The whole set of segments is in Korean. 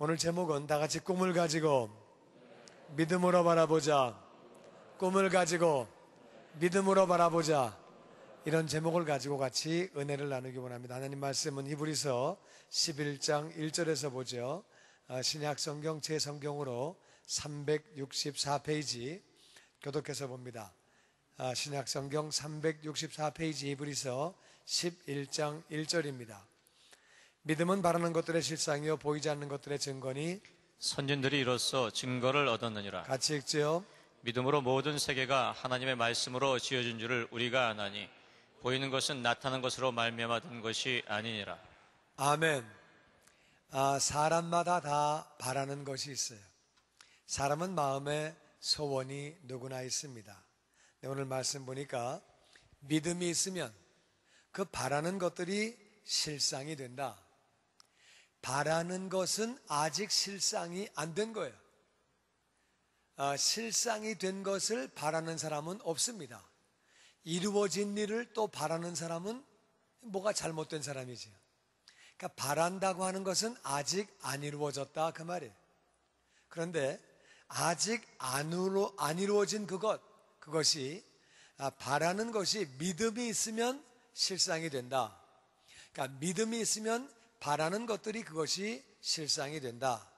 오늘 제목은 다 같이 꿈을 가지고 믿음으로 바라보자. 꿈을 가지고 믿음으로 바라보자. 이런 제목을 가지고 같이 은혜를 나누기 원합니다. 하나님 말씀은 히브리서 11장 1절에서 보죠. 신약 성경 제 성경으로 364페이지 교독해서 봅니다. 신약 성경 364페이지 히브리서 11장 1절입니다. 믿음은 바라는 것들의 실상이요 보이지 않는 것들의 증거니 선진들이 이로써 증거를 얻었느니라. 같이 읽죠. 믿음으로 모든 세계가 하나님의 말씀으로 지어진 줄을 우리가 아나니 보이는 것은 나타난 것으로 말미암아 된 것이 아니니라. 아멘. 사람마다 다 바라는 것이 있어요. 사람은 마음에 소원이 누구나 있습니다. 오늘 말씀 보니까 믿음이 있으면 그 바라는 것들이 실상이 된다. 바라는 것은 아직 실상이 안 된 거예요. 실상이 된 것을 바라는 사람은 없습니다. 이루어진 일을 또 바라는 사람은 뭐가 잘못된 사람이지. 그러니까 바란다고 하는 것은 아직 안 이루어졌다 그 말이에요. 그런데 아직 안 이루어진 그것이 바라는 것이 믿음이 있으면 실상이 된다. 그러니까 믿음이 있으면 바라는 것들이 그것이 실상이 된다.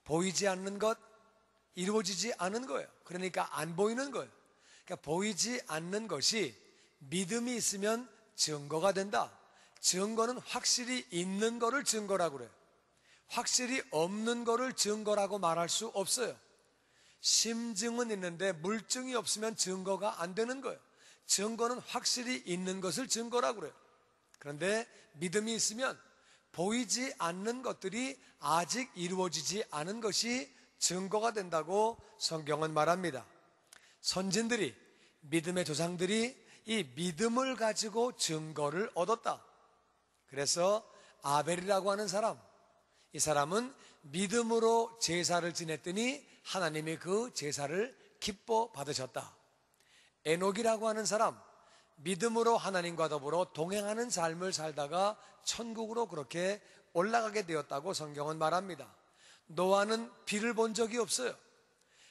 보이지 않는 것, 이루어지지 않은 거예요. 그러니까 안 보이는 거예요. 그러니까 보이지 않는 것이 믿음이 있으면 증거가 된다. 증거는 확실히 있는 거를 증거라고 그래요. 확실히 없는 거를 증거라고 말할 수 없어요. 심증은 있는데 물증이 없으면 증거가 안 되는 거예요. 증거는 확실히 있는 것을 증거라고 그래요. 그런데 믿음이 있으면 보이지 않는 것들이 아직 이루어지지 않은 것이 증거가 된다고 성경은 말합니다. 선진들이, 믿음의 조상들이 이 믿음을 가지고 증거를 얻었다. 그래서 아벨이라고 하는 사람, 이 사람은 믿음으로 제사를 지냈더니 하나님이 그 제사를 기뻐 받으셨다. 에녹이라고 하는 사람, 믿음으로 하나님과 더불어 동행하는 삶을 살다가 천국으로 그렇게 올라가게 되었다고 성경은 말합니다. 노아는 비를 본 적이 없어요.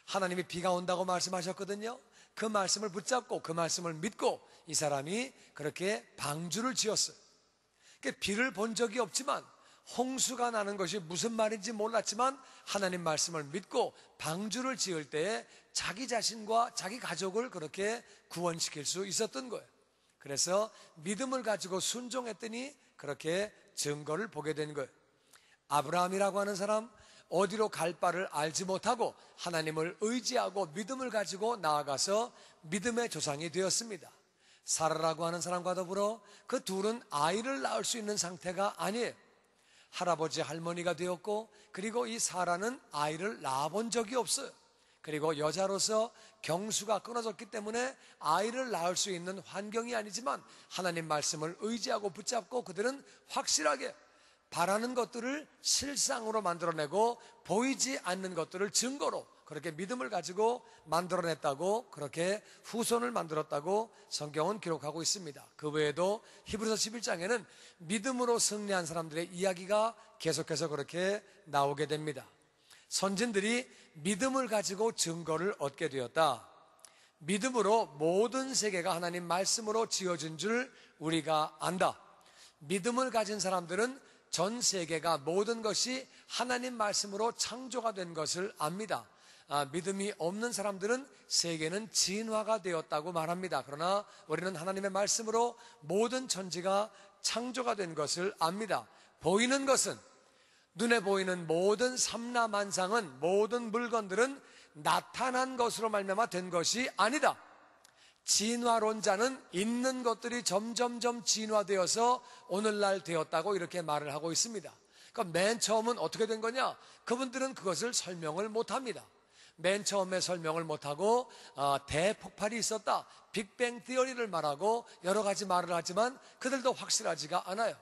하나님이 비가 온다고 말씀하셨거든요. 그 말씀을 붙잡고 그 말씀을 믿고 이 사람이 그렇게 방주를 지었어요. 비를 본 적이 없지만 홍수가 나는 것이 무슨 말인지 몰랐지만 하나님 말씀을 믿고 방주를 지을 때에 자기 자신과 자기 가족을 그렇게 구원시킬 수 있었던 거예요. 그래서 믿음을 가지고 순종했더니 그렇게 증거를 보게 된 거예요. 아브라함이라고 하는 사람, 어디로 갈 바를 알지 못하고 하나님을 의지하고 믿음을 가지고 나아가서 믿음의 조상이 되었습니다. 사라라고 하는 사람과 더불어 그 둘은 아이를 낳을 수 있는 상태가 아니에요. 할아버지 할머니가 되었고, 그리고 이 사라는 아이를 낳아본 적이 없어요. 그리고 여자로서 경수가 끊어졌기 때문에 아이를 낳을 수 있는 환경이 아니지만 하나님 말씀을 의지하고 붙잡고 그들은 확실하게 바라는 것들을 실상으로 만들어내고 보이지 않는 것들을 증거로 그렇게 믿음을 가지고 만들어냈다고, 그렇게 후손을 만들었다고 성경은 기록하고 있습니다. 그 외에도 히브리서 11장에는 믿음으로 승리한 사람들의 이야기가 계속해서 그렇게 나오게 됩니다. 선진들이 믿음을 가지고 증거를 얻게 되었다. 믿음으로 모든 세계가 하나님 말씀으로 지어진 줄 우리가 안다. 믿음을 가진 사람들은 전 세계가 모든 것이 하나님 말씀으로 창조가 된 것을 압니다. 믿음이 없는 사람들은 세계는 진화가 되었다고 말합니다. 그러나 우리는 하나님의 말씀으로 모든 천지가 창조가 된 것을 압니다. 보이는 것은, 눈에 보이는 모든 삼라만상은, 모든 물건들은 나타난 것으로 말미암아 된 것이 아니다. 진화론자는 있는 것들이 점점점 진화되어서 오늘날 되었다고 이렇게 말을 하고 있습니다. 그러니까 맨 처음은 어떻게 된 거냐? 그분들은 그것을 설명을 못합니다. 맨 처음에 설명을 못하고 대폭발이 있었다, 빅뱅 티어리를 말하고 여러 가지 말을 하지만 그들도 확실하지가 않아요.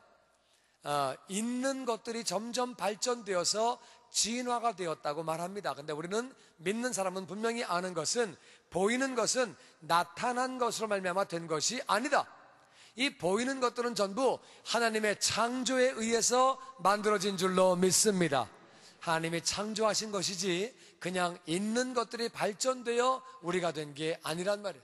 있는 것들이 점점 발전되어서 진화가 되었다고 말합니다. 근데 우리는 믿는 사람은 분명히 아는 것은, 보이는 것은 나타난 것으로 말미암아 된 것이 아니다. 이 보이는 것들은 전부 하나님의 창조에 의해서 만들어진 줄로 믿습니다. 하나님이 창조하신 것이지 그냥 있는 것들이 발전되어 우리가 된 게 아니란 말이에요.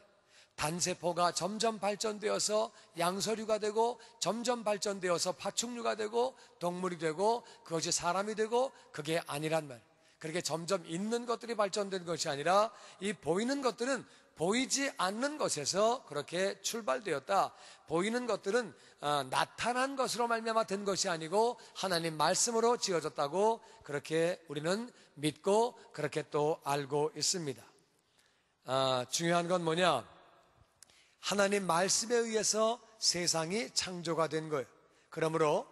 단세포가 점점 발전되어서 양서류가 되고 점점 발전되어서 파충류가 되고 동물이 되고 그것이 사람이 되고 그게 아니란 말이에요. 그렇게 점점 있는 것들이 발전된 것이 아니라 이 보이는 것들은 보이지 않는 것에서 그렇게 출발되었다. 보이는 것들은 나타난 것으로 말미암아 된 것이 아니고 하나님 말씀으로 지어졌다고 그렇게 우리는 믿고 그렇게 또 알고 있습니다. 중요한 건 뭐냐? 하나님 말씀에 의해서 세상이 창조가 된 거예요. 그러므로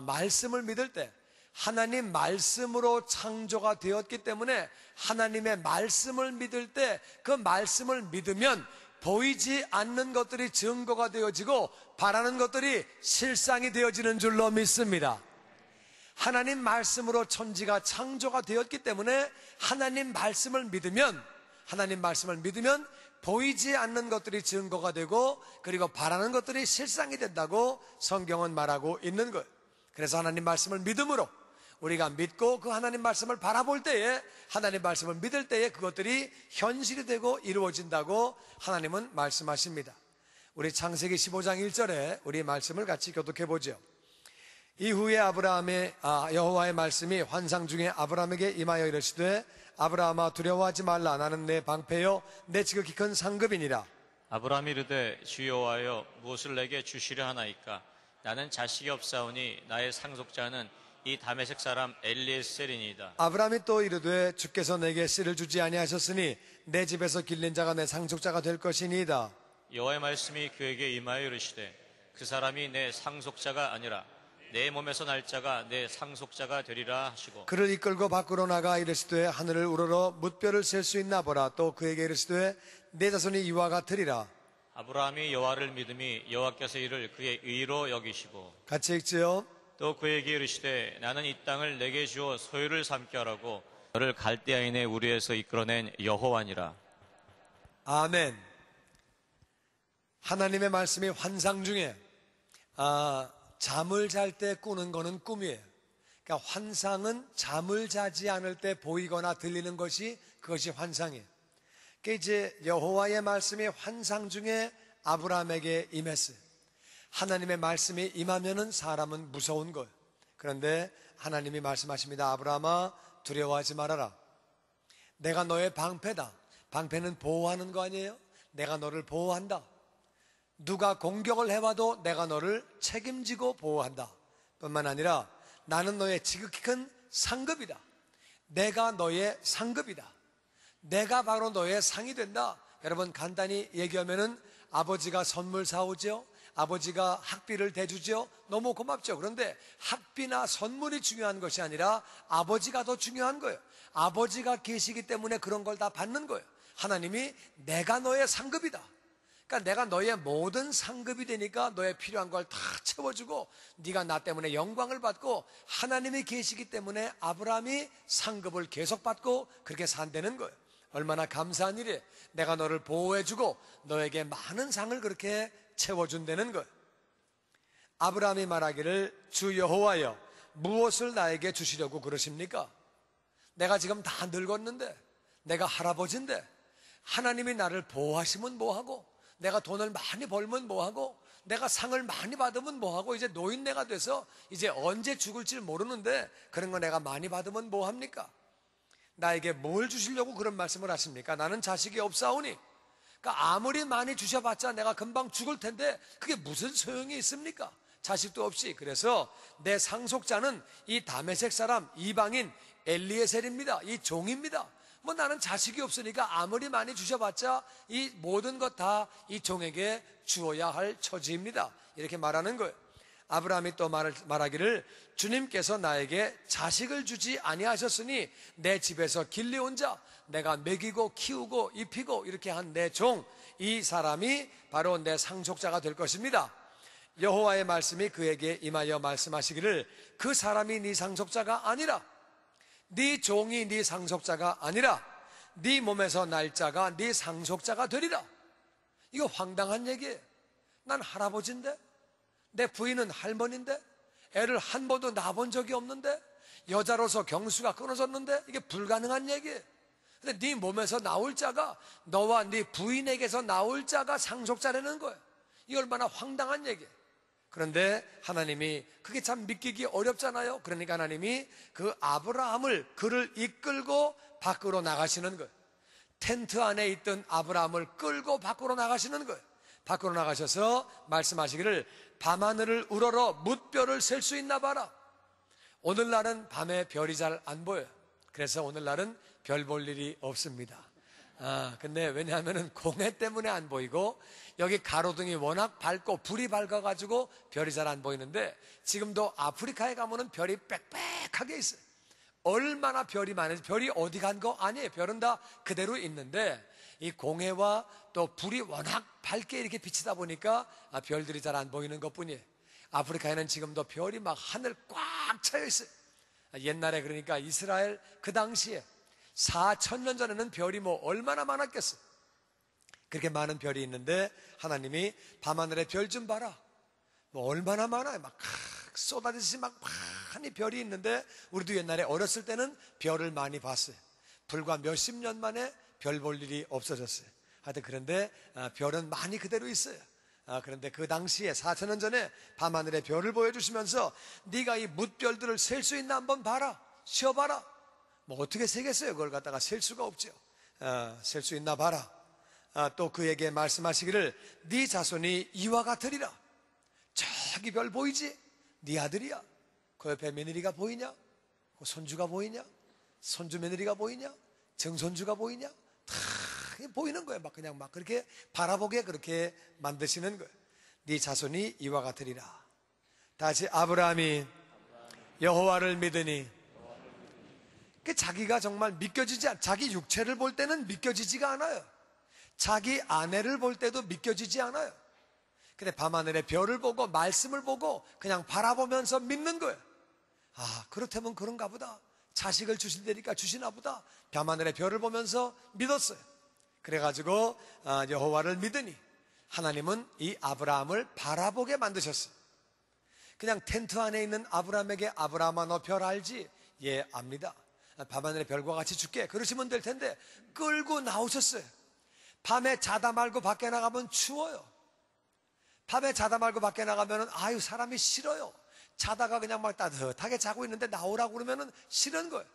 말씀을 믿을 때 하나님 말씀으로 창조가 되었기 때문에 하나님의 말씀을 믿을 때 그 말씀을 믿으면 보이지 않는 것들이 증거가 되어지고 바라는 것들이 실상이 되어지는 줄로 믿습니다. 하나님 말씀으로 천지가 창조가 되었기 때문에 하나님 말씀을 믿으면 보이지 않는 것들이 증거가 되고 그리고 바라는 것들이 실상이 된다고 성경은 말하고 있는 거예요. 그래서 하나님 말씀을 믿음으로 우리가 믿고 그 하나님 말씀을 바라볼 때에 하나님 말씀을 믿을 때에 그것들이 현실이 되고 이루어진다고 하나님은 말씀하십니다. 우리 창세기 15장 1절에 우리 말씀을 같이 교독해 보죠. 이후에 여호와의 말씀이 환상 중에 아브라함에게 임하여 이르시되 아브라함아 두려워하지 말라. 나는 내 방패요 내 지극히 큰 상급이니라. 아브라함이 이르되 주 여호와여 무엇을 내게 주시려 하나이까? 나는 자식이 없사오니 나의 상속자는 이 다메섹 사람 엘리에셀이니이다. 아브라함이 또 이르되 주께서 내게 씨를 주지 아니하셨으니 내 집에서 길린 자가 내 상속자가 될 것이니이다. 여호와의 말씀이 그에게 임하여 이르시되 그 사람이 내 상속자가 아니라 내 몸에서 날 자가 내 상속자가 되리라 하시고 그를 이끌고 밖으로 나가 이르시되 하늘을 우러러 뭇별을 셀 수 있나 보라. 또 그에게 이르시되 내 자손이 이와 같으리라. 아브라함이 여호와를 믿음이 여호와께서 이를 그의 의로 여기시고 같이 읽지요. 또 그에게 이르시되 나는 이 땅을 내게 주어 소유를 삼게 하라고 너를 갈대아인의 우리에서 이끌어낸 여호와니라. 아멘. 하나님의 말씀이 환상 중에 잠을 잘 때 꾸는 거는 꿈이에요. 그러니까 환상은 잠을 자지 않을 때 보이거나 들리는 것이 그것이 환상이에요. 그러니까 이제 여호와의 말씀이 환상 중에 아브라함에게 임했어요. 하나님의 말씀이 임하면은 사람은 무서운 거예요. 그런데 하나님이 말씀하십니다. 아브라함아 두려워하지 말아라. 내가 너의 방패다. 방패는 보호하는 거 아니에요? 내가 너를 보호한다. 누가 공격을 해와도 내가 너를 책임지고 보호한다. 뿐만 아니라 나는 너의 지극히 큰 상급이다. 내가 너의 상급이다. 내가 바로 너의 상이 된다. 여러분 간단히 얘기하면은 아버지가 선물 사오죠. 아버지가 학비를 대주죠. 너무 고맙죠. 그런데 학비나 선물이 중요한 것이 아니라 아버지가 더 중요한 거예요. 아버지가 계시기 때문에 그런 걸 다 받는 거예요. 하나님이 내가 너의 상급이다. 그러니까 내가 너의 모든 상급이 되니까 너의 필요한 걸 다 채워주고 네가 나 때문에 영광을 받고 하나님이 계시기 때문에 아브라함이 상급을 계속 받고 그렇게 산다는 거예요. 얼마나 감사한 일이에요. 내가 너를 보호해주고 너에게 많은 상을 그렇게 채워준다는 거예요. 아브라함이 말하기를 주 여호와여 무엇을 나에게 주시려고 그러십니까? 내가 지금 다 늙었는데 내가 할아버지인데 하나님이 나를 보호하시면 뭐하고 내가 돈을 많이 벌면 뭐하고 내가 상을 많이 받으면 뭐하고 이제 노인네가 돼서 이제 언제 죽을지 모르는데 그런 거 내가 많이 받으면 뭐합니까? 나에게 뭘 주시려고 그런 말씀을 하십니까? 나는 자식이 없사오니 그러니까 아무리 많이 주셔봤자 내가 금방 죽을 텐데 그게 무슨 소용이 있습니까? 자식도 없이. 그래서 내 상속자는 이 다메섹 사람 이방인 엘리에셀입니다. 이 종입니다. 뭐 나는 자식이 없으니까 아무리 많이 주셔봤자 이 모든 것 다 이 종에게 주어야 할 처지입니다. 이렇게 말하는 거예요. 아브라함이 또 말하기를 주님께서 나에게 자식을 주지 아니하셨으니 내 집에서 길리온 자 내가 먹이고 키우고 입히고 이렇게 한 내 종 이 사람이 바로 내 상속자가 될 것입니다. 여호와의 말씀이 그에게 임하여 말씀하시기를 그 사람이 네 상속자가 아니라 네 종이 네 상속자가 아니라 네 몸에서 날 자가 네 상속자가 되리라. 이거 황당한 얘기예요. 난 할아버지인데 내 부인은 할머니인데 애를 한 번도 낳아본 적이 없는데 여자로서 경수가 끊어졌는데 이게 불가능한 얘기예요. 근데 네 몸에서 나올 자가, 너와 네 부인에게서 나올 자가 상속자라는 거예요. 이 얼마나 황당한 얘기예요. 그런데 하나님이 그게 참 믿기기 어렵잖아요. 그러니까 하나님이 그 아브라함을, 그를 이끌고 밖으로 나가시는 거예요. 텐트 안에 있던 아브라함을 끌고 밖으로 나가시는 거예요. 밖으로 나가셔서 말씀하시기를 밤하늘을 우러러 뭇별을 셀 수 있나 봐라. 오늘날은 밤에 별이 잘 안 보여요. 그래서 오늘날은 별 볼 일이 없습니다. 근데 왜냐하면 공해 때문에 안 보이고 여기 가로등이 워낙 밝고 불이 밝아가지고 별이 잘 안 보이는데, 지금도 아프리카에 가면은 별이 빽빽하게 있어요. 얼마나 별이 많은지, 별이 어디 간 거 아니에요. 별은 다 그대로 있는데 이 공해와 또 불이 워낙 밝게 이렇게 비치다 보니까 별들이 잘 안 보이는 것 뿐이에요. 아프리카에는 지금도 별이 막 하늘 꽉 차여 있어요. 옛날에 그러니까 이스라엘 그 당시에 4,000년 전에는 별이 뭐 얼마나 많았겠어요. 그렇게 많은 별이 있는데 하나님이 밤하늘에 별 좀 봐라. 뭐 얼마나 많아요. 막 쏟아지듯이 막 많이 별이 있는데, 우리도 옛날에 어렸을 때는 별을 많이 봤어요. 불과 몇십 년 만에 별 볼 일이 없어졌어요. 하여튼 그런데 별은 많이 그대로 있어요. 그런데 그 당시에 4,000년 전에 밤하늘에 별을 보여주시면서 네가 이 뭇별들을 셀 수 있나 한번 봐라, 쉬어봐라. 뭐 어떻게 세겠어요? 그걸 갖다가 셀 수가 없죠. 셀 수 있나 봐라. 또 그에게 말씀하시기를 네 자손이 이와 같으리라. 저기 별 보이지? 네 아들이야. 그 옆에 며느리가 보이냐? 그 손주가 보이냐? 손주 며느리가 보이냐? 정손주가 보이냐? 다 보이는 거예요. 막 그냥 막 그렇게 바라보게 그렇게 만드시는 거예요. 네 자손이 이와 같으리라. 다시 아브라함이 여호와를 믿으니, 자기가 정말 믿겨지지 않아요. 자기 육체를 볼 때는 믿겨지지가 않아요. 자기 아내를 볼 때도 믿겨지지 않아요. 근데 밤하늘에 별을 보고 말씀을 보고 그냥 바라보면서 믿는 거예요. 그렇다면 그런가 보다. 자식을 주신다니까 주시나 보다. 밤하늘에 별을 보면서 믿었어요. 그래가지고 여호와를 믿으니, 하나님은 이 아브라함을 바라보게 만드셨어요. 그냥 텐트 안에 있는 아브라함에게 아브라함아 너 별 알지? 예, 압니다. 밤하늘의 별과 같이 줄게. 그러시면 될 텐데 끌고 나오셨어요. 밤에 자다 말고 밖에 나가면 추워요. 밤에 자다 말고 밖에 나가면 사람이 싫어요. 자다가 그냥 막 따뜻하게 자고 있는데 나오라고 그러면 싫은 거예요.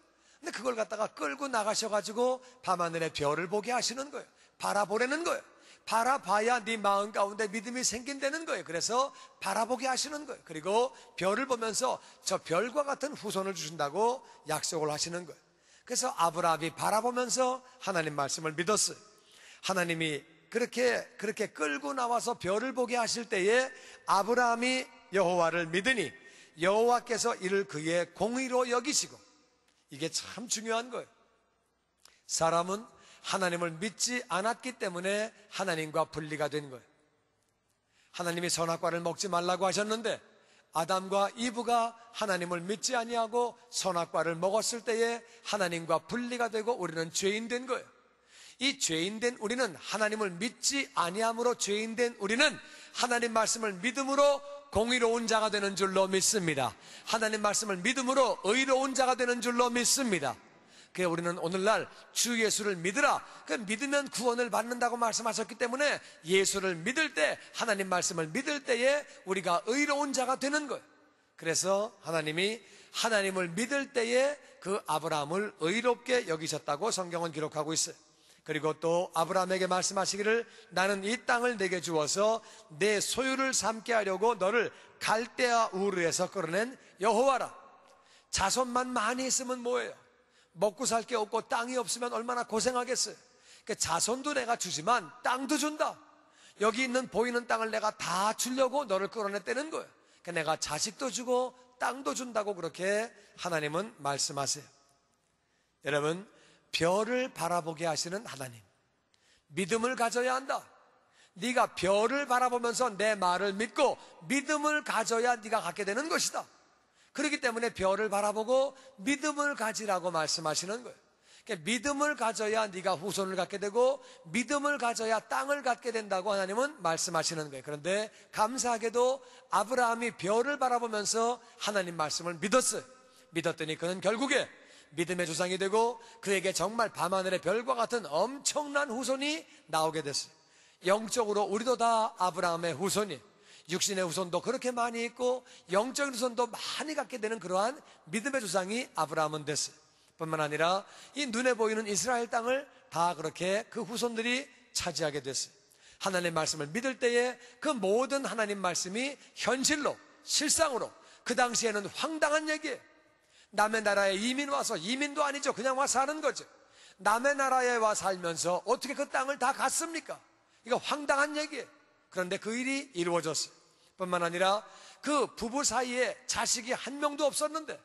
근데 그걸 갖다가 끌고 나가셔가지고 밤하늘의 별을 보게 하시는 거예요. 바라보라는 거예요. 바라봐야 네 마음 가운데 믿음이 생긴다는 거예요. 그래서 바라보게 하시는 거예요. 그리고 별을 보면서 저 별과 같은 후손을 주신다고 약속을 하시는 거예요. 그래서 아브라함이 바라보면서 하나님 말씀을 믿었어요. 하나님이 그렇게 끌고 나와서 별을 보게 하실 때에 아브라함이 여호와를 믿으니 여호와께서 이를 그의 공의로 여기시고, 이게 참 중요한 거예요. 사람은 하나님을 믿지 않았기 때문에 하나님과 분리가 된 거예요. 하나님이 선악과를 먹지 말라고 하셨는데 아담과 이브가 하나님을 믿지 아니하고 선악과를 먹었을 때에 하나님과 분리가 되고 우리는 죄인 된 거예요. 이 죄인 된 우리는 하나님을 믿지 아니함으로 죄인 된 우리는 하나님 말씀을 믿음으로 공의로운 자가 되는 줄로 믿습니다. 하나님 말씀을 믿음으로 의로운 자가 되는 줄로 믿습니다. 그래서 우리는 오늘날 주 예수를 믿으라. 그 믿으면 구원을 받는다고 말씀하셨기 때문에 예수를 믿을 때, 하나님 말씀을 믿을 때에 우리가 의로운 자가 되는 거예요. 그래서 하나님이 하나님을 믿을 때에 그 아브라함을 의롭게 여기셨다고 성경은 기록하고 있어요. 그리고 또 아브라함에게 말씀하시기를 나는 이 땅을 내게 주어서 내 소유를 삼게 하려고 너를 갈대아 우르에서 끌어낸 여호와라. 자손만 많이 있으면 뭐예요? 먹고 살 게 없고 땅이 없으면 얼마나 고생하겠어요. 그러니까 자손도 내가 주지만 땅도 준다. 여기 있는 보이는 땅을 내가 다 주려고 너를 끌어냈다는 거예요. 그러니까 내가 자식도 주고 땅도 준다고 그렇게 하나님은 말씀하세요. 여러분, 별을 바라보게 하시는 하나님, 믿음을 가져야 한다. 네가 별을 바라보면서 내 말을 믿고 믿음을 가져야 네가 갖게 되는 것이다. 그렇기 때문에 별을 바라보고 믿음을 가지라고 말씀하시는 거예요. 그러니까 믿음을 가져야 네가 후손을 갖게 되고 믿음을 가져야 땅을 갖게 된다고 하나님은 말씀하시는 거예요. 그런데 감사하게도 아브라함이 별을 바라보면서 하나님 말씀을 믿었어요. 믿었더니 그는 결국에 믿음의 조상이 되고 그에게 정말 밤하늘의 별과 같은 엄청난 후손이 나오게 됐어요. 영적으로 우리도 다 아브라함의 후손이, 육신의 후손도 그렇게 많이 있고 영적인 후손도 많이 갖게 되는 그러한 믿음의 조상이 아브라함은 됐어요. 뿐만 아니라 이 눈에 보이는 이스라엘 땅을 다 그렇게 그 후손들이 차지하게 됐어요. 하나님의 말씀을 믿을 때에 그 모든 하나님 말씀이 현실로, 실상으로, 그 당시에는 황당한 얘기예요. 남의 나라에 이민 와서, 이민도 아니죠, 그냥 와 사는 거죠. 남의 나라에 와 살면서 어떻게 그 땅을 다 갔습니까? 이거 황당한 얘기예요. 그런데 그 일이 이루어졌어요. 뿐만 아니라 그 부부 사이에 자식이 한 명도 없었는데,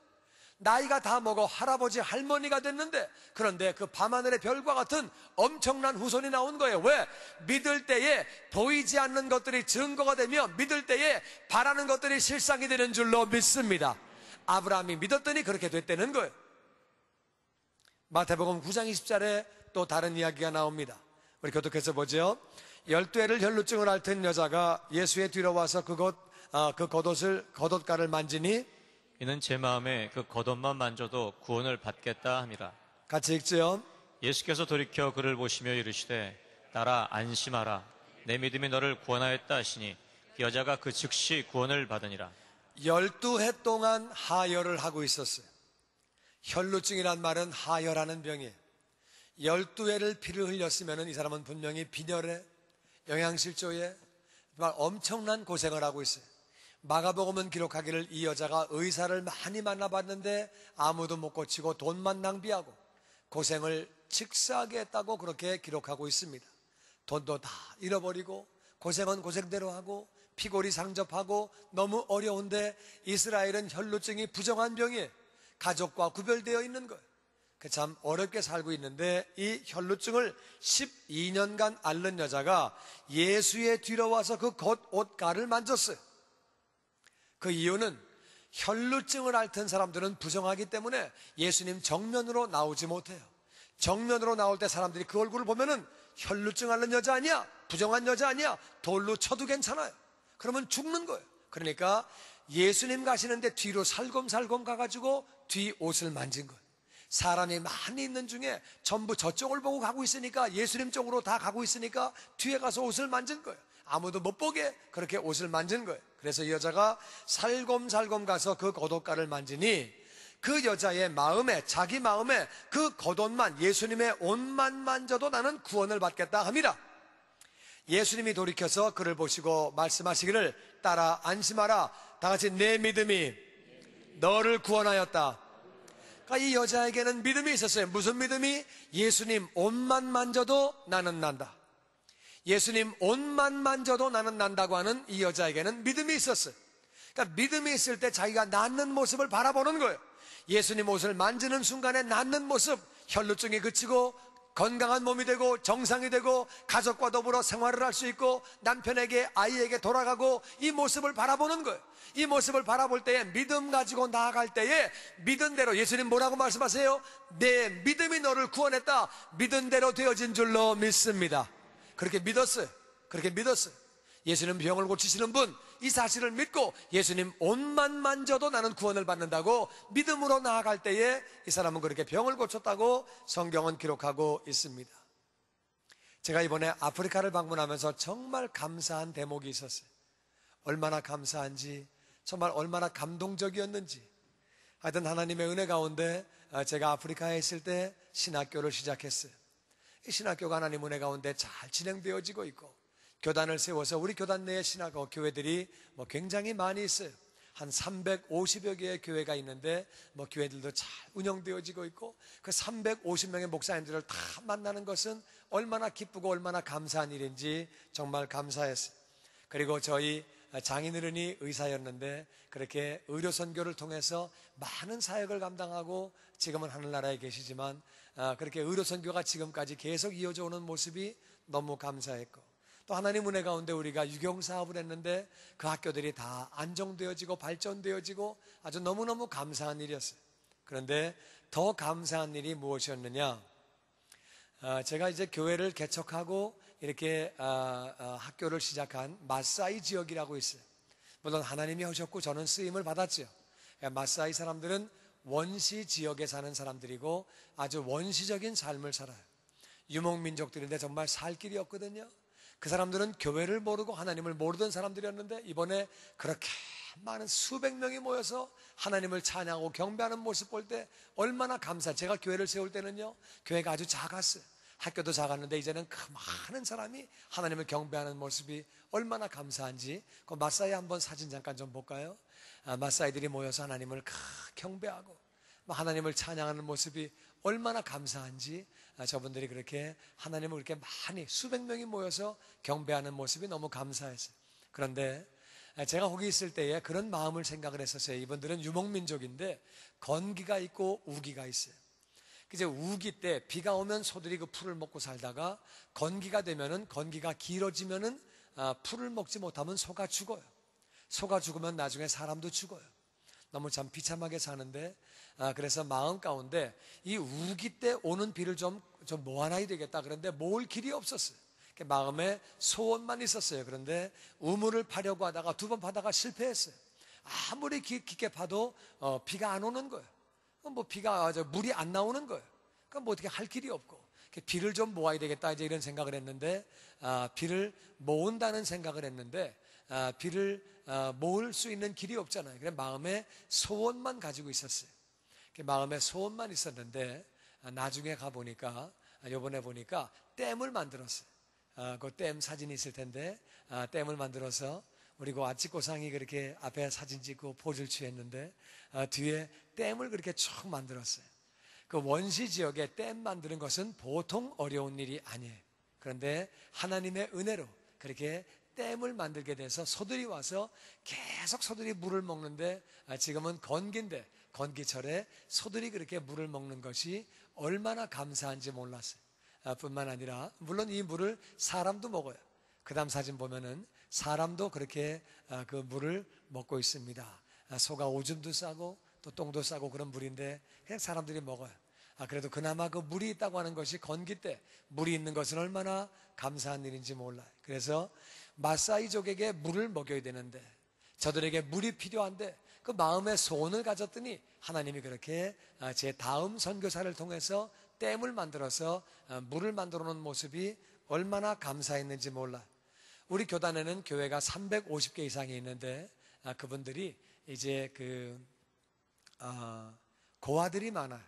나이가 다 먹어 할아버지 할머니가 됐는데, 그런데 그 밤하늘의 별과 같은 엄청난 후손이 나온 거예요. 왜? 믿을 때에 보이지 않는 것들이 증거가 되며 믿을 때에 바라는 것들이 실상이 되는 줄로 믿습니다. 아브라함이 믿었더니 그렇게 됐다는 거예요. 마태복음 9장 20절에 또 다른 이야기가 나옵니다. 우리 교독해서 보죠. 12해를 혈루증을 앓던 여자가 예수의 뒤로 와서 그 겉옷가를 만지니 이는 제 마음에 그 겉옷만 만져도 구원을 받겠다 함이라. 같이 읽죠. 예수께서 돌이켜 그를 보시며 이르시되 나라 안심하라, 내 믿음이 너를 구원하였다 하시니 그 여자가 그 즉시 구원을 받으니라. 12해 동안 하혈을 하고 있었어요. 혈루증이란 말은 하혈하는 병이에요. 12해를 피를 흘렸으면 이 사람은 분명히 빈혈에, 영양실조에 정말 엄청난 고생을 하고 있어요. 마가복음은 기록하기를 이 여자가 의사를 많이 만나봤는데 아무도 못 고치고 돈만 낭비하고 고생을 칙사하게 했다고 그렇게 기록하고 있습니다. 돈도 다 잃어버리고 고생은 고생대로 하고 피골이 상접하고 너무 어려운데, 이스라엘은 혈루증이 부정한 병이에요. 가족과 구별되어 있는 거예요. 참 어렵게 살고 있는데 이 혈루증을 12년간 앓는 여자가 예수의 뒤로 와서 그 겉옷가를 만졌어요. 그 이유는 혈루증을 앓던 사람들은 부정하기 때문에 예수님 정면으로 나오지 못해요. 정면으로 나올 때 사람들이 그 얼굴을 보면은 혈루증 앓는 여자 아니야, 부정한 여자 아니야, 돌로 쳐도 괜찮아요. 그러면 죽는 거예요. 그러니까 예수님 가시는데 뒤로 살검살검 가가지고 뒤 옷을 만진 거예요. 사람이 많이 있는 중에 전부 저쪽을 보고 가고 있으니까, 예수님 쪽으로 다 가고 있으니까 뒤에 가서 옷을 만진 거예요. 아무도 못 보게 그렇게 옷을 만진 거예요. 그래서 이 여자가 살검살검 가서 그 겉옷가를 만지니 그 여자의 마음에, 자기 마음에 그 겉옷만, 예수님의 옷만 만져도 나는 구원을 받겠다 합니다. 예수님이 돌이켜서 그를 보시고 말씀하시기를 따라 안심하라, 다 같이 내 믿음이 너를 구원하였다. 그러니까 이 여자에게는 믿음이 있었어요. 무슨 믿음이? 예수님 옷만 만져도 나는 난다. 예수님 옷만 만져도 나는 난다고 하는 이 여자에게는 믿음이 있었어요. 그러니까 믿음이 있을 때 자기가 낫는 모습을 바라보는 거예요. 예수님 옷을 만지는 순간에 낫는 모습, 혈루증이 그치고 건강한 몸이 되고 정상이 되고 가족과 더불어 생활을 할 수 있고 남편에게, 아이에게 돌아가고, 이 모습을 바라보는 거예요. 이 모습을 바라볼 때에, 믿음 가지고 나아갈 때에 믿은 대로, 예수님 뭐라고 말씀하세요? 내 믿음이 너를 구원했다. 믿은 대로 되어진 줄로 믿습니다. 그렇게 믿었어요. 그렇게 믿었어요. 예수님 병을 고치시는 분, 이 사실을 믿고 예수님 옷만 만져도 나는 구원을 받는다고 믿음으로 나아갈 때에 이 사람은 그렇게 병을 고쳤다고 성경은 기록하고 있습니다. 제가 이번에 아프리카를 방문하면서 정말 감사한 대목이 있었어요. 얼마나 감사한지, 정말 얼마나 감동적이었는지. 하여튼 하나님의 은혜 가운데 제가 아프리카에 있을 때 신학교를 시작했어요. 이 신학교가 하나님 은혜 가운데 잘 진행되어지고 있고, 교단을 세워서 우리 교단 내에 교회들이 굉장히 많이 있어요. 한 350여 개의 교회가 있는데 교회들도 잘 운영되어지고 있고, 그 350명의 목사님들을 다 만나는 것은 얼마나 기쁘고 얼마나 감사한 일인지 정말 감사했어요. 그리고 저희 장인어른이 의사였는데 그렇게 의료 선교를 통해서 많은 사역을 감당하고 지금은 하늘나라에 계시지만 그렇게 의료 선교가 지금까지 계속 이어져 오는 모습이 너무 감사했고, 또 하나님 은혜 가운데 우리가 유경사업을 했는데 그 학교들이 다 안정되어지고 발전되어지고 아주 너무너무 감사한 일이었어요. 그런데 더 감사한 일이 무엇이었느냐? 제가 이제 교회를 개척하고 이렇게 학교를 시작한 마사이 지역이라고 있어요. 물론 하나님이 하셨고 저는 쓰임을 받았죠. 마사이 사람들은 원시 지역에 사는 사람들이고 아주 원시적인 삶을 살아요. 유목민족들인데 정말 살 길이 없거든요. 그 사람들은 교회를 모르고 하나님을 모르던 사람들이었는데 이번에 그렇게 많은 수백 명이 모여서 하나님을 찬양하고 경배하는 모습 볼 때 얼마나 감사. 제가 교회를 세울 때는요, 교회가 아주 작았어요. 학교도 작았는데 이제는 그 많은 사람이 하나님을 경배하는 모습이 얼마나 감사한지 그 마사이 한번 사진 잠깐 좀 볼까요? 마사이들이 모여서 하나님을 경배하고 하나님을 찬양하는 모습이 얼마나 감사한지 저분들이 그렇게 하나님을 그렇게 많이 수백 명이 모여서 경배하는 모습이 너무 감사했어요. 그런데 제가 거기 있을 때에 그런 마음을 생각을 했었어요. 이분들은 유목민족인데 건기가 있고 우기가 있어요. 이제 우기 때 비가 오면 소들이 그 풀을 먹고 살다가 건기가 되면은 건기가 길어지면은 풀을 먹지 못하면 소가 죽어요. 소가 죽으면 나중에 사람도 죽어요. 너무 참 비참하게 사는데 그래서 마음 가운데 이 우기 때 오는 비를 좀 모아놔야 되겠다. 그런데 모을 길이 없었어요. 마음에 소원만 있었어요. 그런데 우물을 파려고 하다가 두 번 파다가 실패했어요. 아무리 깊게 파도 비가 안 오는 거예요. 뭐 비가 물이 안 나오는 거예요. 그럼 뭐 어떻게 할 길이 없고 비를 좀 모아야 되겠다 이제 이런 생각을 했는데 비를 모은다는 생각을 했는데 비를 모을 수 있는 길이 없잖아요. 그래서 마음에 소원만 가지고 있었어요. 마음에 소원만 있었는데 나중에 가 보니까 이번에 보니까 댐을 만들었어요. 그 댐 사진이 있을 텐데 댐을 만들어서 우리 그 아치코상이 그렇게 앞에 사진 찍고 포즈를 취했는데 뒤에 댐을 그렇게 쭉 만들었어요. 그 원시 지역에 댐 만드는 것은 보통 어려운 일이 아니에요. 그런데 하나님의 은혜로 그렇게 댐을 만들게 돼서 소들이 와서 계속 소들이 물을 먹는데 지금은 건기인데 건기철에 소들이 그렇게 물을 먹는 것이 얼마나 감사한지 몰랐어요. 뿐만 아니라 물론 이 물을 사람도 먹어요. 그 다음 사진 보면은 사람도 그렇게 그 물을 먹고 있습니다. 소가 오줌도 싸고 또 똥도 싸고 그런 물인데 그냥 사람들이 먹어요. 그래도 그나마 그 물이 있다고 하는 것이 건기 때 물이 있는 것은 얼마나 감사한 일인지 몰라요. 그래서 마사이족에게 물을 먹여야 되는데 저들에게 물이 필요한데 그 마음의 소원을 가졌더니 하나님이 그렇게 제 다음 선교사를 통해서 댐을 만들어서 물을 만들어 놓은 모습이 얼마나 감사했는지 몰라요. 우리 교단에는 교회가 350개 이상이 있는데 그분들이 이제 고아들이 많아요.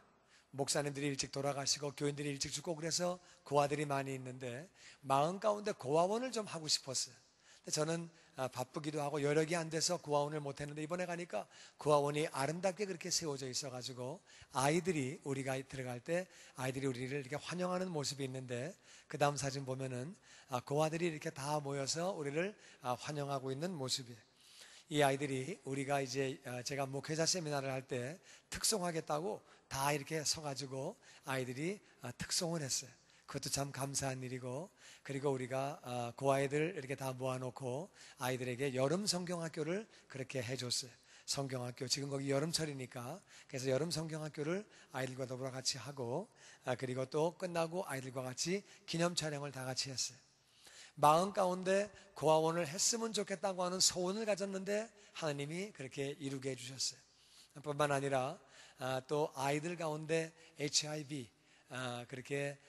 목사님들이 일찍 돌아가시고 교인들이 일찍 죽고 그래서 고아들이 많이 있는데 마음 가운데 고아원을 좀 하고 싶었어요. 근데 저는 바쁘기도 하고 여력이 안 돼서 고아원을 못 했는데 이번에 가니까 고아원이 아름답게 그렇게 세워져 있어가지고 아이들이 우리가 들어갈 때 아이들이 우리를 이렇게 환영하는 모습이 있는데 그 다음 사진 보면은 고아들이 이렇게 다 모여서 우리를 환영하고 있는 모습이에요. 이 아이들이 우리가 이제 제가 목회자 세미나를 할 때 특송하겠다고 다 이렇게 서가지고 아이들이 특송을 했어요. 그것도 참 감사한 일이고 그리고 우리가 고아이들 이렇게 다 모아놓고 아이들에게 여름 성경학교를 그렇게 해줬어요. 성경학교 지금 거기 여름철이니까 그래서 여름 성경학교를 아이들과 더불어 같이 하고 그리고 또 끝나고 아이들과 같이 기념 촬영을 다 같이 했어요. 마음 가운데 고아원을 했으면 좋겠다고 하는 소원을 가졌는데 하나님이 그렇게 이루게 해주셨어요. 뿐만 아니라 또 아이들 가운데 HIV 그렇게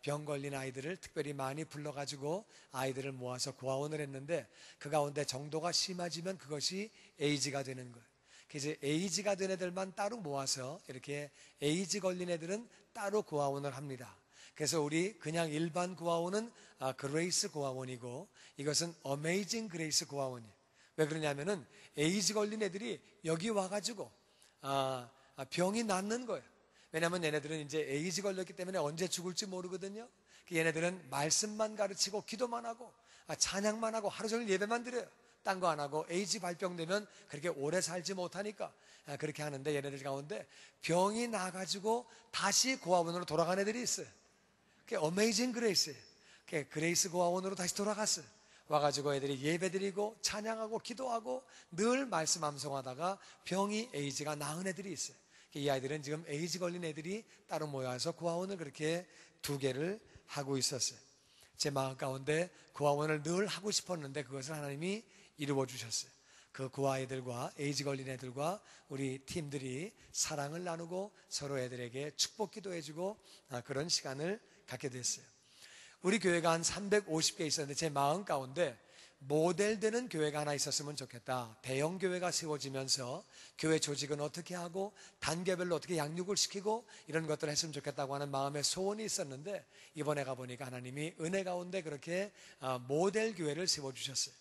병 걸린 아이들을 특별히 많이 불러가지고 아이들을 모아서 고아원을 했는데 그 가운데 정도가 심해지면 그것이 에이즈가 되는 거예요. 그래서 에이즈가 된 애들만 따로 모아서 이렇게 에이즈 걸린 애들은 따로 고아원을 합니다. 그래서 우리 그냥 일반 고아원은 그레이스 고아원이고 이것은 어메이징 그레이스 고아원이에요. 왜 그러냐면은 에이즈 걸린 애들이 여기 와가지고 병이 낫는 거예요. 왜냐하면 얘네들은 이제 에이즈 걸렸기 때문에 언제 죽을지 모르거든요. 얘네들은 말씀만 가르치고 기도만 하고 찬양만 하고 하루 종일 예배만 드려요. 딴 거 안 하고 에이즈 발병되면 그렇게 오래 살지 못하니까 그렇게 하는데 얘네들 가운데 병이 나가지고 다시 고아원으로 돌아간 애들이 있어요. 그게 어메이징 그레이스예요. 그레이스 고아원으로 다시 돌아갔어요. 와가지고 애들이 예배드리고 찬양하고 기도하고 늘 말씀 암송하다가 병이 에이즈가 나은 애들이 있어요. 이 아이들은 지금 에이즈 걸린 애들이 따로 모여서 고아원을 그렇게 2개를 하고 있었어요. 제 마음 가운데 고아원을 늘 하고 싶었는데 그것을 하나님이 이루어 주셨어요. 그 고아이들과 에이즈 걸린 애들과 우리 팀들이 사랑을 나누고 서로 애들에게 축복 기도해주고 그런 시간을 갖게 됐어요. 우리 교회가 한 350개 있었는데 제 마음 가운데 모델되는 교회가 하나 있었으면 좋겠다. 대형 교회가 세워지면서 교회 조직은 어떻게 하고 단계별로 어떻게 양육을 시키고 이런 것들을 했으면 좋겠다고 하는 마음의 소원이 있었는데, 이번에 가보니까 하나님이 은혜 가운데 그렇게 모델 교회를 세워주셨어요.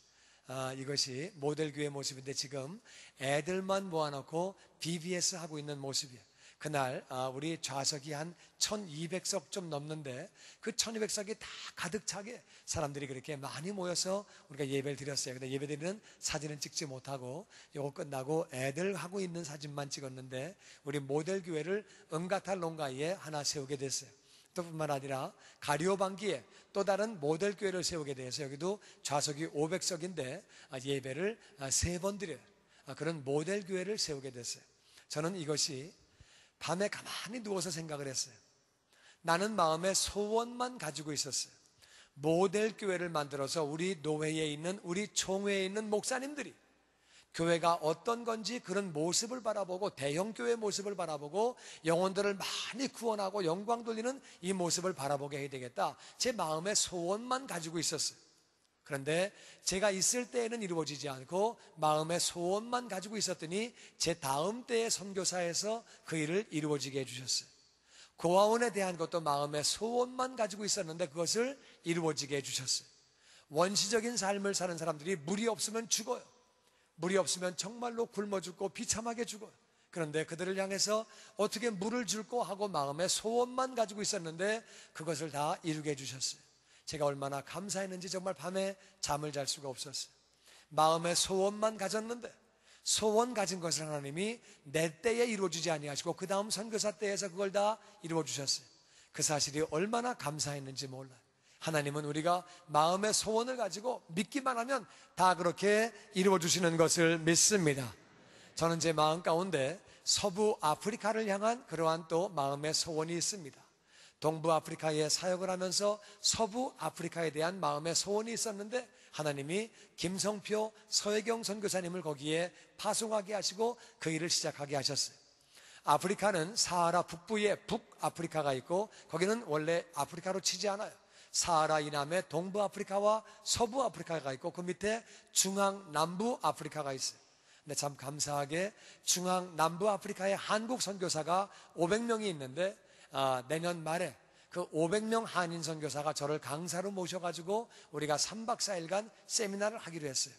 이것이 모델 교회 모습인데 지금 애들만 모아놓고 BBS 하고 있는 모습이에요. 그날 우리 좌석이 한 1200석 좀 넘는데 그 1200석이 다 가득 차게 사람들이 그렇게 많이 모여서 우리가 예배를 드렸어요. 근데 예배 드리는 사진은 찍지 못하고 이거 끝나고 애들 하고 있는 사진만 찍었는데 우리 모델 교회를 응가탈 농가에 하나 세우게 됐어요. 또 뿐만 아니라 가리오방기에 또 다른 모델 교회를 세우게 돼서 여기도 좌석이 500석인데 예배를 3번 드려요. 그런 모델 교회를 세우게 됐어요. 저는 이것이 밤에 가만히 누워서 생각을 했어요. 나는 마음에 소원만 가지고 있었어요. 모델 교회를 만들어서 우리 노회에 있는, 우리 총회에 있는 목사님들이 교회가 어떤 건지 그런 모습을 바라보고 대형 교회 모습을 바라보고 영혼들을 많이 구원하고 영광 돌리는 이 모습을 바라보게 해야 되겠다. 제 마음에 소원만 가지고 있었어요. 그런데 제가 있을 때에는 이루어지지 않고 마음의 소원만 가지고 있었더니 제 다음 때의 선교사에서 그 일을 이루어지게 해주셨어요. 고아원에 대한 것도 마음의 소원만 가지고 있었는데 그것을 이루어지게 해주셨어요. 원시적인 삶을 사는 사람들이 물이 없으면 죽어요. 물이 없으면 정말로 굶어 죽고 비참하게 죽어요. 그런데 그들을 향해서 어떻게 물을 줄까 하고 마음의 소원만 가지고 있었는데 그것을 다 이루게 해주셨어요. 제가 얼마나 감사했는지 정말 밤에 잠을 잘 수가 없었어요. 마음의 소원만 가졌는데 소원 가진 것을 하나님이 내 때에 이루어지지 아니하시고 그 다음 선교사 때에서 그걸 다 이루어주셨어요. 그 사실이 얼마나 감사했는지 몰라요. 하나님은 우리가 마음의 소원을 가지고 믿기만 하면 다 그렇게 이루어주시는 것을 믿습니다. 저는 제 마음 가운데 서부 아프리카를 향한 그러한 또 마음의 소원이 있습니다. 동부 아프리카에 사역을 하면서 서부 아프리카에 대한 마음의 소원이 있었는데 하나님이 김성표 서혜경 선교사님을 거기에 파송하게 하시고 그 일을 시작하게 하셨어요. 아프리카는 사하라 북부에 북아프리카가 있고 거기는 원래 아프리카로 치지 않아요. 사하라 이남에 동부 아프리카와 서부 아프리카가 있고 그 밑에 중앙 남부 아프리카가 있어요. 근데 참 감사하게 중앙 남부 아프리카에 한국 선교사가 500명이 있는데 내년 말에 그 500명 한인 선교사가 저를 강사로 모셔가지고 우리가 3박 4일간 세미나를 하기로 했어요.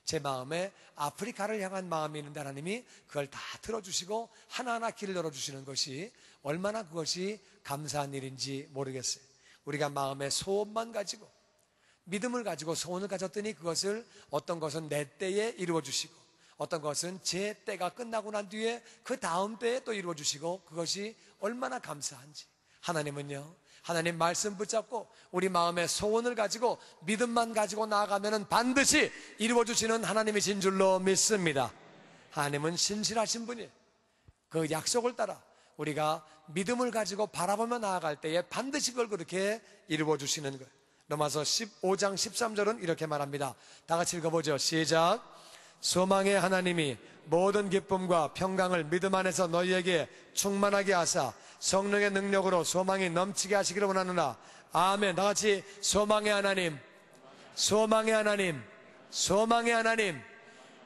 제 마음에 아프리카를 향한 마음이 있는데 하나님이 그걸 다 들어주시고 하나하나 길을 열어주시는 것이 얼마나 그것이 감사한 일인지 모르겠어요. 우리가 마음의 소원만 가지고 믿음을 가지고 소원을 가졌더니 그것을 어떤 것은 내 때에 이루어주시고 어떤 것은 제 때가 끝나고 난 뒤에 그 다음 때에 또 이루어주시고 그것이 얼마나 감사한지. 하나님은요, 하나님 말씀 붙잡고 우리 마음의 소원을 가지고 믿음만 가지고 나아가면 반드시 이루어주시는 하나님이신 줄로 믿습니다. 하나님은 신실하신 분이에요. 그 약속을 따라 우리가 믿음을 가지고 바라보며 나아갈 때에 반드시 그걸 그렇게 이루어주시는 거예요. 로마서 15장 13절은 이렇게 말합니다. 다 같이 읽어보죠. 시작. 소망의 하나님이 모든 기쁨과 평강을 믿음 안에서 너희에게 충만하게 하사 성령의 능력으로 소망이 넘치게 하시기를 원하노라. 아멘. 다 같이 소망의 하나님, 소망의 하나님, 소망의 하나님.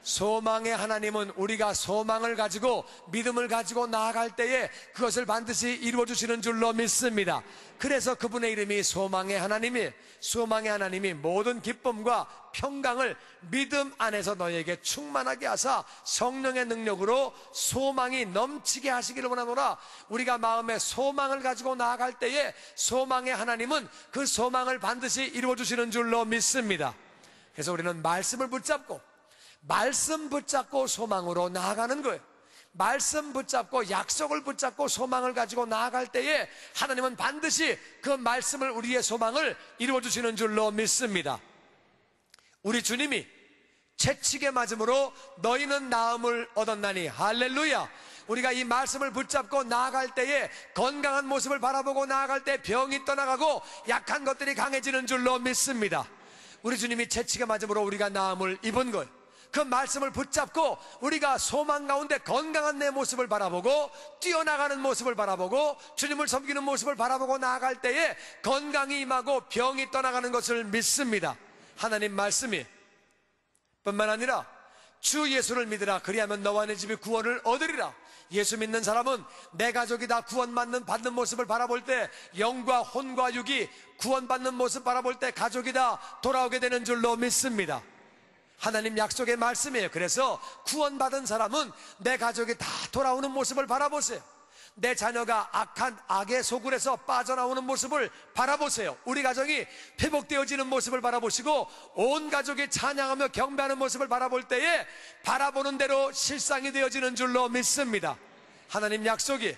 소망의 하나님은 우리가 소망을 가지고 믿음을 가지고 나아갈 때에 그것을 반드시 이루어주시는 줄로 믿습니다. 그래서 그분의 이름이 소망의 하나님이에요. 소망의 하나님이 모든 기쁨과 평강을 믿음 안에서 너희에게 충만하게 하사 성령의 능력으로 소망이 넘치게 하시기를 원하노라. 우리가 마음에 소망을 가지고 나아갈 때에 소망의 하나님은 그 소망을 반드시 이루어주시는 줄로 믿습니다. 그래서 우리는 말씀을 붙잡고 말씀 붙잡고 소망으로 나아가는 거예요. 말씀 붙잡고 약속을 붙잡고 소망을 가지고 나아갈 때에 하나님은 반드시 그 말씀을 우리의 소망을 이루어주시는 줄로 믿습니다. 우리 주님이 채찍에 맞음으로 너희는 나음을 얻었나니 할렐루야. 우리가 이 말씀을 붙잡고 나아갈 때에 건강한 모습을 바라보고 나아갈 때 병이 떠나가고 약한 것들이 강해지는 줄로 믿습니다. 우리 주님이 채찍에 맞음으로 우리가 나음을 입은 거예요. 그 말씀을 붙잡고 우리가 소망 가운데 건강한 내 모습을 바라보고 뛰어나가는 모습을 바라보고 주님을 섬기는 모습을 바라보고 나아갈 때에 건강이 임하고 병이 떠나가는 것을 믿습니다. 하나님 말씀이 뿐만 아니라 주 예수를 믿으라 그리하면 너와 내 집이 구원을 얻으리라. 예수 믿는 사람은 내 가족이 다 구원받는 모습을 바라볼 때 영과 혼과 육이 구원받는 모습 바라볼 때 가족이 다 돌아오게 되는 줄로 믿습니다. 하나님 약속의 말씀이에요. 그래서 구원받은 사람은 내 가족이 다 돌아오는 모습을 바라보세요. 내 자녀가 악한 악의 소굴에서 빠져나오는 모습을 바라보세요. 우리 가정이 회복되어지는 모습을 바라보시고 온 가족이 찬양하며 경배하는 모습을 바라볼 때에 바라보는 대로 실상이 되어지는 줄로 믿습니다. 하나님 약속이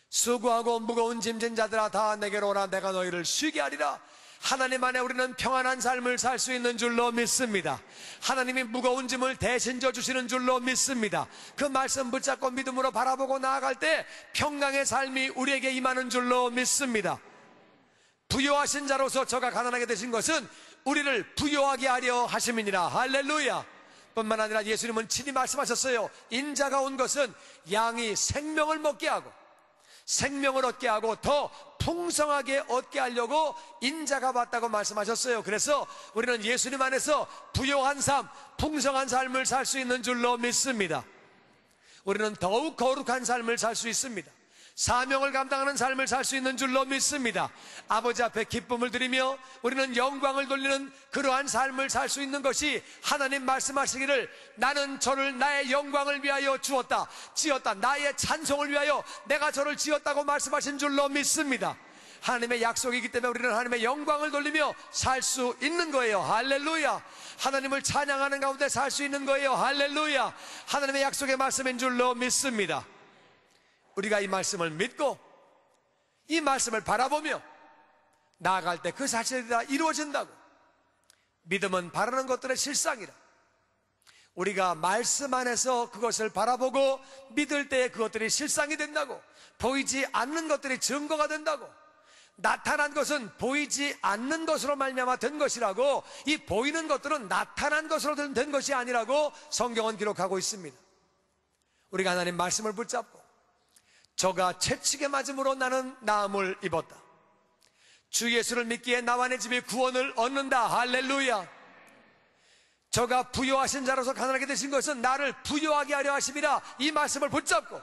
수고하고 무거운 짐진 자들아 다 내게로 오라 내가 너희를 쉬게 하리라. 하나님 안에 우리는 평안한 삶을 살 수 있는 줄로 믿습니다. 하나님이 무거운 짐을 대신 져주시는 줄로 믿습니다. 그 말씀 붙잡고 믿음으로 바라보고 나아갈 때 평강의 삶이 우리에게 임하는 줄로 믿습니다. 부요하신 자로서 저가 가난하게 되신 것은 우리를 부요하게 하려 하심이니라. 할렐루야. 뿐만 아니라 예수님은 친히 말씀하셨어요. 인자가 온 것은 양이 생명을 먹게 하고 생명을 얻게 하고 더 풍성하게 얻게 하려고 인자가 왔다고 말씀하셨어요. 그래서 우리는 예수님 안에서 부요한 삶, 풍성한 삶을 살 수 있는 줄로 믿습니다. 우리는 더욱 거룩한 삶을 살 수 있습니다. 사명을 감당하는 삶을 살 수 있는 줄로 믿습니다. 아버지 앞에 기쁨을 드리며 우리는 영광을 돌리는 그러한 삶을 살 수 있는 것이 하나님 말씀하시기를 나는 저를 나의 영광을 위하여 주었다, 지었다, 나의 찬송을 위하여 내가 저를 지었다고 말씀하신 줄로 믿습니다. 하나님의 약속이기 때문에 우리는 하나님의 영광을 돌리며 살 수 있는 거예요. 할렐루야. 하나님을 찬양하는 가운데 살 수 있는 거예요. 할렐루야. 하나님의 약속의 말씀인 줄로 믿습니다. 우리가 이 말씀을 믿고 이 말씀을 바라보며 나아갈 때 그 사실이 다 이루어진다고. 믿음은 바라는 것들의 실상이라. 우리가 말씀 안에서 그것을 바라보고 믿을 때에 그것들이 실상이 된다고. 보이지 않는 것들이 증거가 된다고. 나타난 것은 보이지 않는 것으로 말미암아 된 것이라고. 이 보이는 것들은 나타난 것으로 된 것이 아니라고 성경은 기록하고 있습니다. 우리가 하나님 말씀을 붙잡고 저가 채찍에 맞음으로 나는 나음을 입었다. 주 예수를 믿기에 나와 내 집이 구원을 얻는다. 할렐루야. 저가 부요하신 자로서 가난하게 되신 것은 나를 부요하게 하려 하심이라. 이 말씀을 붙잡고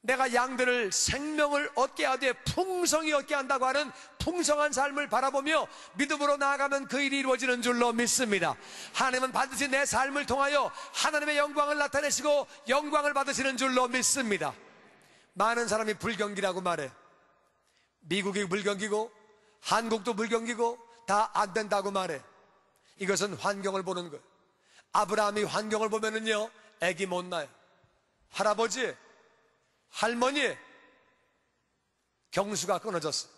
내가 양들을 생명을 얻게 하되 풍성히 얻게 한다고 하는 풍성한 삶을 바라보며 믿음으로 나아가면 그 일이 이루어지는 줄로 믿습니다. 하나님은 반드시 내 삶을 통하여 하나님의 영광을 나타내시고 영광을 받으시는 줄로 믿습니다. 많은 사람이 불경기라고 말해. 미국이 불경기고 한국도 불경기고 다 안 된다고 말해. 이것은 환경을 보는 거예요. 아브라함이 환경을 보면은요 애기 못 낳아요. 할아버지 할머니 경수가 끊어졌어요.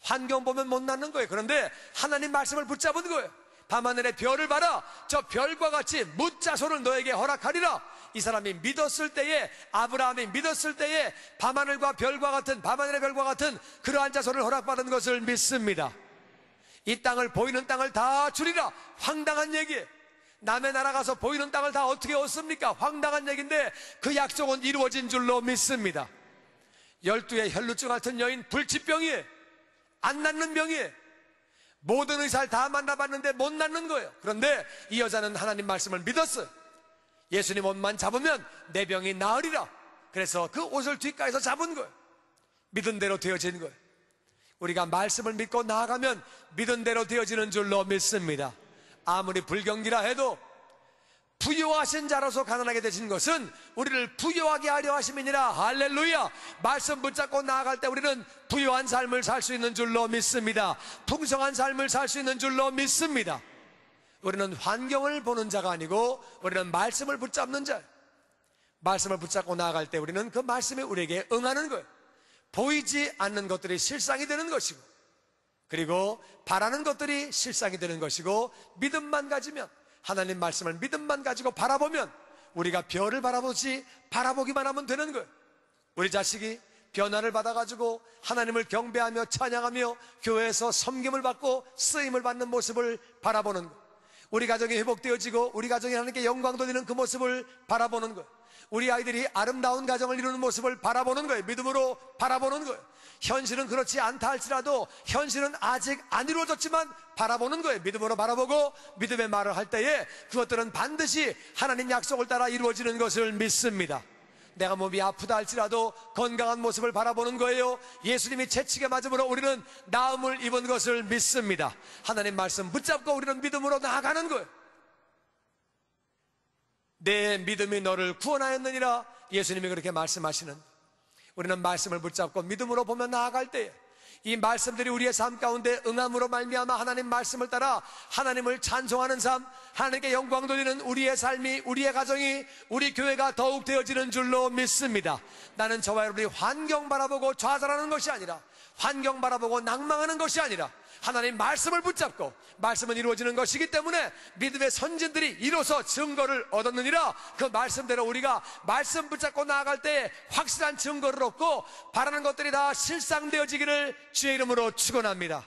환경 보면 못 낳는 거예요. 그런데 하나님 말씀을 붙잡은 거예요. 밤하늘의 별을 봐라. 저 별과 같이 뭇자손을 너에게 허락하리라. 이 사람이 믿었을 때에, 아브라함이 믿었을 때에 밤하늘의 별과 같은 그러한 자손을 허락받은 것을 믿습니다. 이 땅을, 보이는 땅을 다 주리라. 황당한 얘기예요. 남의 나라 가서 보이는 땅을 다 어떻게 얻습니까? 황당한 얘기인데 그 약속은 이루어진 줄로 믿습니다. 12의 혈루증 같은 여인, 불치병이에요. 안 낫는 병이에요. 모든 의사를 다 만나봤는데 못 낫는 거예요. 그런데 이 여자는 하나님 말씀을 믿었어요. 예수님 옷만 잡으면 내 병이 나으리라. 그래서 그 옷을 뒷가에서 잡은 거예요. 믿은 대로 되어진 거예요. 우리가 말씀을 믿고 나아가면 믿은 대로 되어지는 줄로 믿습니다. 아무리 불경기라 해도 부요하신 자로서 가난하게 되신 것은 우리를 부요하게 하려 하심이니라. 할렐루야. 말씀 붙잡고 나아갈 때 우리는 부요한 삶을 살 수 있는 줄로 믿습니다. 풍성한 삶을 살 수 있는 줄로 믿습니다. 우리는 환경을 보는 자가 아니고 우리는 말씀을 붙잡는 자. 말씀을 붙잡고 나아갈 때 우리는 그 말씀에 우리에게 응하는 거예요. 보이지 않는 것들이 실상이 되는 것이고, 그리고 바라는 것들이 실상이 되는 것이고, 믿음만 가지면, 하나님 말씀을 믿음만 가지고 바라보면 우리가 별을 바라보기만 하면 되는 거예요. 우리 자식이 변화를 받아가지고 하나님을 경배하며 찬양하며 교회에서 섬김을 받고 쓰임을 받는 모습을 바라보는 거예요. 우리 가정이 회복되어지고 우리 가정이 하나님께 영광 돌리는 그 모습을 바라보는 거예요. 우리 아이들이 아름다운 가정을 이루는 모습을 바라보는 거예요. 믿음으로 바라보는 거예요. 현실은 그렇지 않다 할지라도 현실은 아직 안 이루어졌지만 바라보는 거예요. 믿음으로 바라보고 믿음의 말을 할 때에 그것들은 반드시 하나님 약속을 따라 이루어지는 것을 믿습니다. 내가 몸이 아프다 할지라도 건강한 모습을 바라보는 거예요. 예수님이 채찍에 맞음으로 우리는 나음을 입은 것을 믿습니다. 하나님 말씀 붙잡고 우리는 믿음으로 나아가는 거예요. 내 믿음이 너를 구원하였느니라. 예수님이 그렇게 말씀하시는, 우리는 말씀을 붙잡고 믿음으로 보며 나아갈 때에 이 말씀들이 우리의 삶 가운데 응함으로 말미암아 하나님 말씀을 따라 하나님을 찬송하는 삶, 하나님께 영광 돌리는 우리의 삶이, 우리의 가정이, 우리 교회가 더욱 되어지는 줄로 믿습니다. 나는 저와 여러분이 환경 바라보고 좌절하는 것이 아니라, 환경 바라보고 낭망하는 것이 아니라 하나님 말씀을 붙잡고, 말씀은 이루어지는 것이기 때문에 믿음의 선진들이 이로써 증거를 얻었느니라. 그 말씀대로 우리가 말씀 붙잡고 나아갈 때 확실한 증거를 얻고 바라는 것들이 다 실상되어지기를 주의 이름으로 축원합니다.